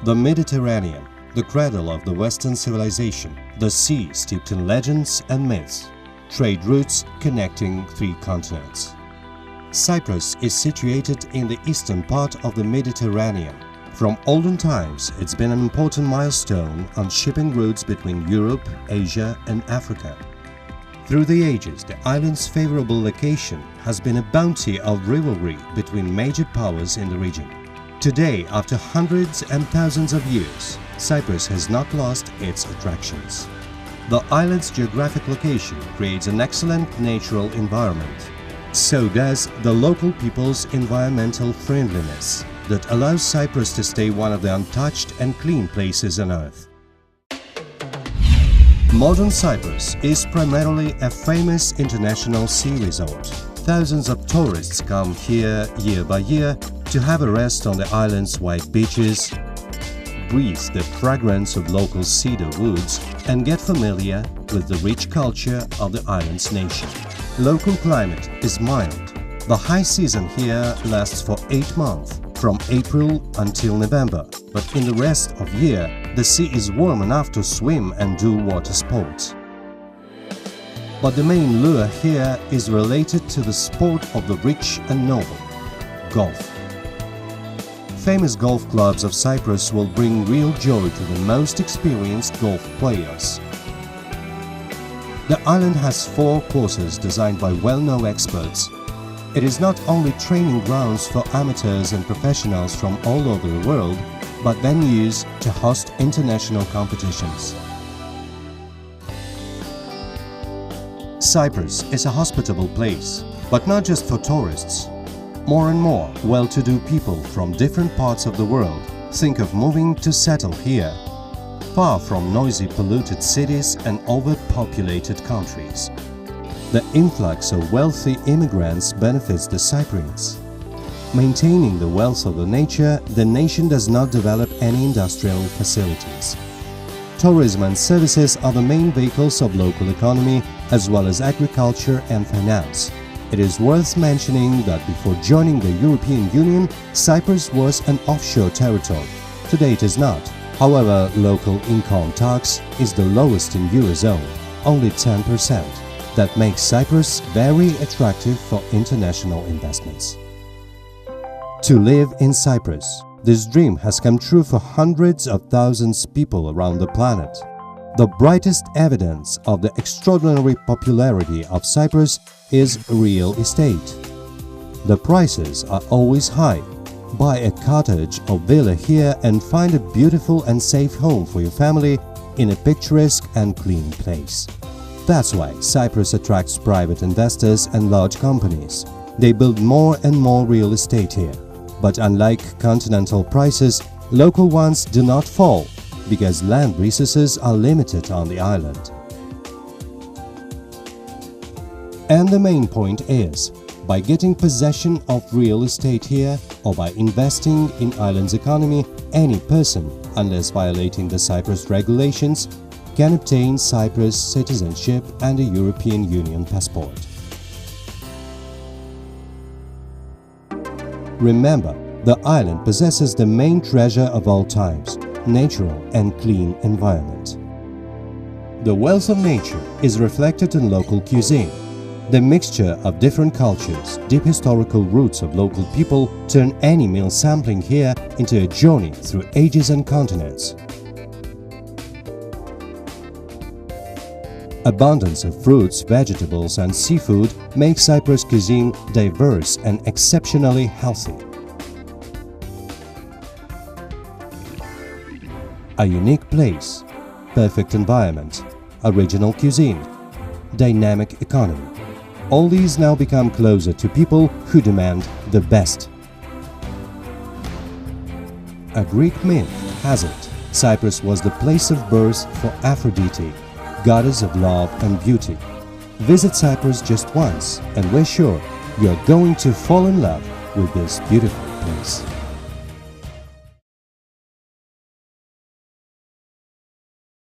The Mediterranean, the cradle of the Western civilization, the sea steeped in legends and myths, trade routes connecting three continents. Cyprus is situated in the eastern part of the Mediterranean. From olden times, it's been an important milestone on shipping routes between Europe, Asia and Africa. Through the ages, the island's favorable location has been a bounty of rivalry between major powers in the region. Today, after hundreds and thousands of years, Cyprus has not lost its attractions. The island's geographic location creates an excellent natural environment. So does the local people's environmental friendliness that allows Cyprus to stay one of the untouched and clean places on earth. Modern Cyprus is primarily a famous international sea resort. Thousands of tourists come here year by year to have a rest on the island's white beaches, breathe the fragrance of local cedar woods and get familiar with the rich culture of the island's nation. Local climate is mild. The high season here lasts for 8 months, from April until November, but in the rest of the year, the sea is warm enough to swim and do water sports. But the main lure here is related to the sport of the rich and noble, golf. Famous golf clubs of Cyprus will bring real joy to the most experienced golf players. The island has 4 courses designed by well-known experts. It is not only training grounds for amateurs and professionals from all over the world, but venues to host international competitions. Cyprus is a hospitable place, but not just for tourists. More and more well-to-do people from different parts of the world think of moving to settle here, far from noisy, polluted cities and overpopulated countries. The influx of wealthy immigrants benefits the Cypriots. Maintaining the wealth of the nation does not develop any industrial facilities. Tourism and services are the main vehicles of local economy, as well as agriculture and finance. It is worth mentioning that before joining the European Union, Cyprus was an offshore territory. Today it is not. However, local income tax is the lowest in Eurozone, only 10%. That makes Cyprus very attractive for international investments. To live in Cyprus, this dream has come true for hundreds of thousands of people around the planet. The brightest evidence of the extraordinary popularity of Cyprus is real estate. The prices are always high. Buy a cottage or villa here and find a beautiful and safe home for your family in a picturesque and clean place. That's why Cyprus attracts private investors and large companies. They build more and more real estate here. But unlike continental prices, local ones do not fall because land resources are limited on the island. And the main point is, by getting possession of real estate here or by investing in island's economy, any person, unless violating the Cyprus regulations, can obtain Cyprus citizenship and a European Union passport. Remember, the island possesses the main treasure of all times, natural and clean environment. The wealth of nature is reflected in local cuisine. The mixture of different cultures, deep historical roots of local people turn any meal sampling here into a journey through ages and continents. Abundance of fruits, vegetables and seafood make Cyprus cuisine diverse and exceptionally healthy. A unique place, perfect environment, original cuisine, dynamic economy. All these now become closer to people who demand the best. A Greek myth has it, Cyprus was the place of birth for Aphrodite, goddess of love and beauty. Visit Cyprus just once and we're sure you're going to fall in love with this beautiful place.